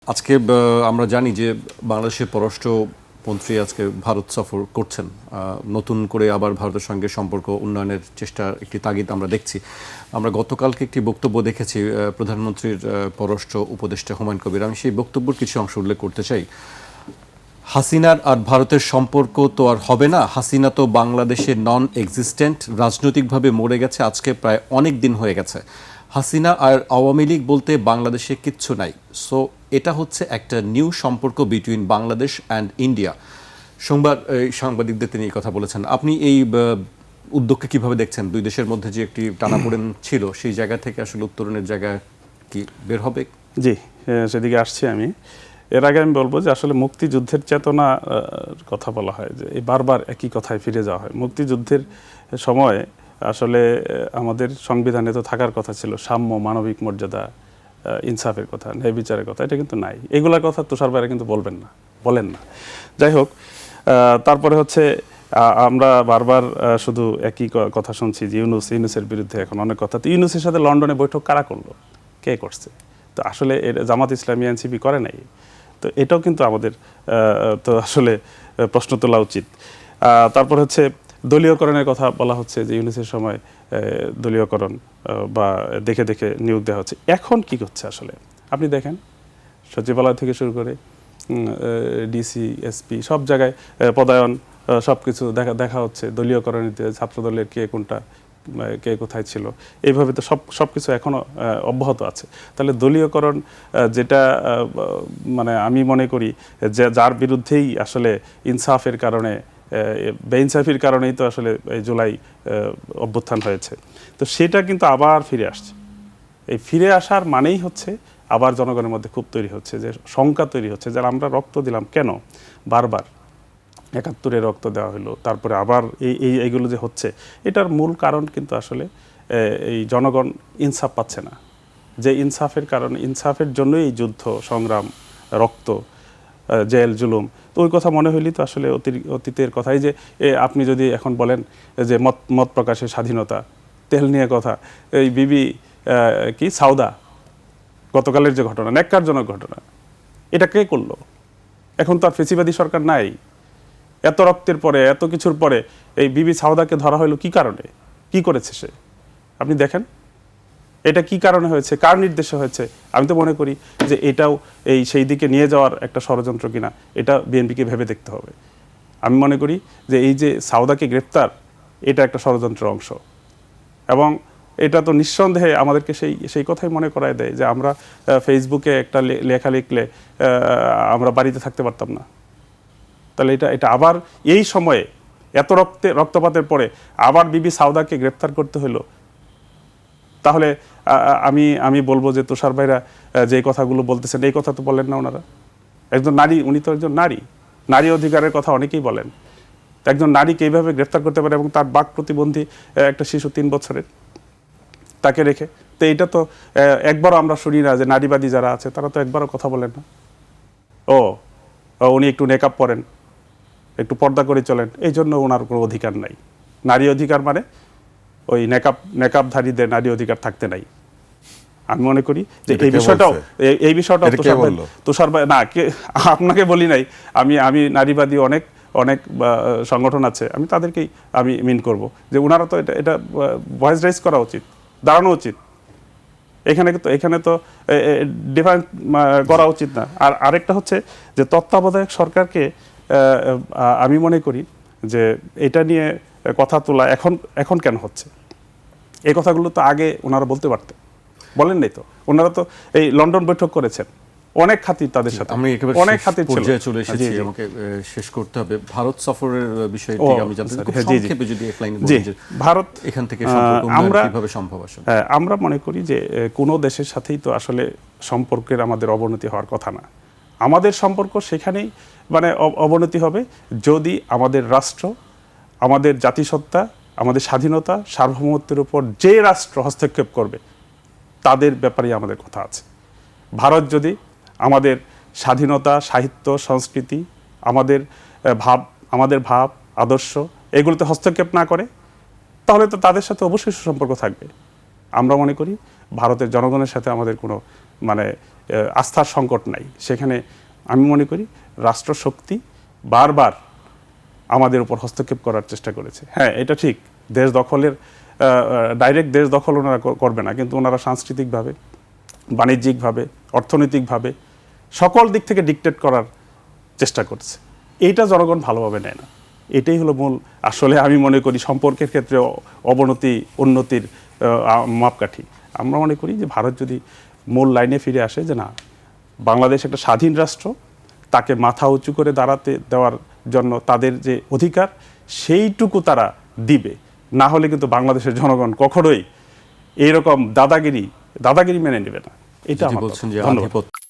আজকে আমরা জানি যে বাংলাদেশের পররাষ্ট্রমন্ত্রী আজকে ভারত সফর করছেন। নতুন করে আবার ভারতের সঙ্গে সম্পর্ক উন্নয়নের চেষ্টার একটি তাগিদ আমরা দেখছি। আমরা গতকালকে একটি বক্তব্য দেখেছি প্রধানমন্ত্রীর পররাষ্ট্র উপদেষ্টা হুমায়ুন কবির। আমি সেই বক্তব্যের কিছু অংশ উল্লেখ করতে চাই। হাসিনার আর ভারতের সম্পর্ক তো আর হবে না, হাসিনা তো বাংলাদেশের নন এক্সিস্টেন্ট, রাজনৈতিকভাবে মরে গেছে আজকে প্রায় অনেক দিন হয়ে গেছে। হাসিনা আর আওয়ামী লীগ বলতে বাংলাদেশে কিচ্ছু নাই। সো এটা হচ্ছে একটা নিউ সম্পর্ক বিটুইন বাংলাদেশ অ্যান্ড ইন্ডিয়া। সাংবাদিকদের তিনি এই কথা বলেছেন। আপনি এই উদ্যোগকে কিভাবে দেখছেন? দুই দেশের মধ্যে যে একটি টানাপোড়েন ছিল সেই জায়গা থেকে আসলে উত্তরণের জায়গা কি বের হবে? জি, সেদিকে আসছি আমি। এর আগে আমি বলবো যে আসলে মুক্তিযুদ্ধের চেতনা কথা বলা হয়, যে এই বারবার একই কথায় ফিরে যাওয়া হয়। মুক্তিযুদ্ধের সময় আসলে আমাদের সংবিধানে তো থাকার কথা ছিল সাম্য, মানবিক মর্যাদা, ইনসাফের কথা, ন্যায় বিচারের কথা। এটা কিন্তু নাই। এগুলার কথা তুষার ভাইরা কিন্তু বলেন না। যাই হোক, তারপরে হচ্ছে আমরা বারবার শুধু একই কথা শুনছি যে ইউনূসের বিরুদ্ধে এখন অনেক কথা। তো ইউনূসের সাথে লন্ডনে বৈঠক কারা করলো, কে করছে? তো আসলে জামাত ইসলামী, এনসিপি করে নাই। তো এটাও কিন্তু আমাদের তো আসলে প্রশ্ন তোলা উচিত। তারপর হচ্ছে দলীয়করণের কথা বলা হচ্ছে, যে ইউনূসের সময় দলীয়করণ বা দেখে দেখে নিয়োগ দেওয়া হচ্ছে। এখন কি হচ্ছে আসলে আপনি দেখেন, সচিবালয় থেকে শুরু করে ডিসি, এসপি সব জায়গায় পদায়ন, সব কিছু দেখা হচ্ছে। দলীয়করণীতে ছাত্রদলের কে কোনটা, কে কোথায় ছিল, এইভাবে তো সব কিছু এখনও অব্যাহত আছে। তাহলে দলীয়করণ যেটা মানে আমি মনে করি যে যার বিরুদ্ধেই আসলে ইনসাফের কারণে, বেইনসাফির কারণেই তো আসলে এই জুলাই অভ্যুত্থান হয়েছে। তো সেটা কিন্তু আবার ফিরে আসছে। এই ফিরে আসার মানেই হচ্ছে আবার জনগণের মধ্যে খুব তৈরি হচ্ছে, যে শঙ্কা তৈরি হচ্ছে, যারা আমরা রক্ত দিলাম কেন বারবার, ৭১-এ রক্ত দেওয়া হলো, তারপরে আবার এইগুলো যে হচ্ছে, এটার মূল কারণ কিন্তু আসলে এই জনগণ ইনসাফ পাচ্ছে না। যে ইনসাফের কারণে, ইনসাফের জন্যই এই যুদ্ধ সংগ্রাম, রক্ত, জেল জুলুম। তো ওই কথা মনে হইলেই তো আসলে অতীতের কথাই, যে আপনি যদি এখন বলেন যে মত প্রকাশের স্বাধীনতা, তেল নিয়ে কথা, এই বিবি কি সাউদা, গতকালের যে ঘটনা, ন্যাক্কারজনক ঘটনা, এটা কে করলো? এখন তো আর ফেসিবাদী সরকার নাই। এত রক্তের পরে, এত কিছুর পরে এই বিবি সাউদাকে ধরা হলো কি কারণে? কি করেছে সে? আপনি দেখেন এটা কি কারণে হয়েছে, কার নির্দেশে হয়েছে? আমি তো মনে করি যে এটাও সেই দিকে নিয়ে যাওয়ার একটা ষড়যন্ত্র কিনা, এটা বিএনপিকে ভেবে দেখতে হবে। আমি মনে করি যে এই যে সাউদাকে গ্রেপ্তার, এটা একটা ষড়যন্ত্রের অংশ। এবং এটা তো নিঃসন্দেহে আমাদেরকে সেই কথাই মনে করায় দেয় যে আমরা ফেসবুকে একটা লেখা লিখলে আমরা বাড়িতে থাকতে পারতাম না। তাহলে এটা আবার এই সময়ে এত রক্তপাতের পরে আবার বিবি সাউদাকে গ্রেপ্তার করতে হলো। তাহলে আমি বলবো যে তুষার ভাইরা যে কথাগুলো বলতেছেন, এই কথা তো বলেন না ওনারা। একজন নারী, উনি তো একজন নারী অধিকারের কথা অনেকেই বলেন। একজন নারীকে এইভাবে গ্রেপ্তার করতে পারে, এবং তার বাক প্রতিবন্ধী একটা শিশু 3 বছরের, তাকে রেখে। তো এইটা তো একবারও আমরা শুনি না যে নারীবাদী যারা আছে তারা তো একবারও কথা বলেন না। উনি একটু নেকআপ পরেন, একটু পর্দা করে চলেন, এই জন্য ওনার কোনো অধিকার নাই। নারী অধিকার মানে ওই নেকআপধারীদের নারী অধিকার থাকতে নাই। আমি মনে করি যে এই বিষয়টাও তুষার ভাই না, আপনাকে বলি নাই। আমি নারীবাদী অনেক সংগঠন আছে, আমি তাদেরকেই আমি মিন করব যে ওনারা তো এটা ভয়েস রাইজ করা উচিত, দাঁড়ানো উচিত। এখানে তো ডিফারেন্ট করা উচিত না। আর আরেকটা হচ্ছে যে তত্ত্বাবধায়ক সরকারকে আমি মনে করি যে এটা নিয়ে কথা তোলা এখন কেন হচ্ছে, এই কথাগুলো তো আগে ওনারা বলতে পারতেন, বলেন নাই তো। ওনারা তো এই লন্ডন বৈঠক করেছেন, অনেক খাতির তাদের সাথে, আমি একেবারে অনেক খাতির পর্যায়ে চলে এসেছি, আমাকে শেষ করতে হবে। ভারত সফরের বিষয়টি আমি জানতে চাই, খুব সংক্ষেপে যদি এক লাইনে বলেন যে ভারত এখান থেকে সম্পর্ক কিভাবে সম্ভব আসলে? আমরা মনে করি যে কোনো দেশের সাথেই তো আসলে সম্পর্কের আমাদের অবনতি হওয়ার কথা না। আমাদের সম্পর্ক সেখানেই মানে অবনতি হবে যদি আমাদের রাষ্ট্র, আমাদের জাতিসত্তা, আমাদের স্বাধীনতা, সার্বভৌমত্বের উপর যে রাষ্ট্র হস্তক্ষেপ করবে তাদের ব্যাপারেই আমাদের কথা আছে। ভারত যদি আমাদের স্বাধীনতা, সাহিত্য, সংস্কৃতি, আমাদের ভাব আদর্শ এগুলোতে হস্তক্ষেপ না করে, তাহলে তো তাদের সাথে অবশ্যই সুসম্পর্ক থাকবে। আমরা মনে করি ভারতের জনগণের সাথে আমাদের কোনো মানে আস্থার সংকট নাই, সেখানে আমি মনে করি রাষ্ট্রশক্তি বারবার আমাদের উপর হস্তক্ষেপ করার চেষ্টা করেছে। হ্যাঁ, এটা ঠিক, দেশ দখলের ডাইরেক্ট দেশ দখল ওনারা করবে না, কিন্তু ওনারা সাংস্কৃতিকভাবে, বাণিজ্যিকভাবে, অর্থনৈতিকভাবে সকল দিক থেকে ডিকটেট করার চেষ্টা করছে। এইটা জনগণ ভালোভাবে নেয় না। এটাই হলো মূল, আসলে আমি মনে করি সম্পর্কের ক্ষেত্রে অবনতি উন্নতির মাপকাঠি। আমরা মনে করি যে ভারত যদি মূল লাইনে ফিরে আসে যে না, বাংলাদেশ একটা স্বাধীন রাষ্ট্র, তাকে মাথা উঁচু করে দাঁড়াতে দেওয়ার জন্য তাদের যে অধিকার সেইটুকু তারা দিবে, না হলে কিন্তু বাংলাদেশের জনগণ কখনোই এইরকম দাদাগিরি মেনে নেবে না। এটা যেটি আমার বলছেন কথা। যে ধন্যবাদ। আধিপত্য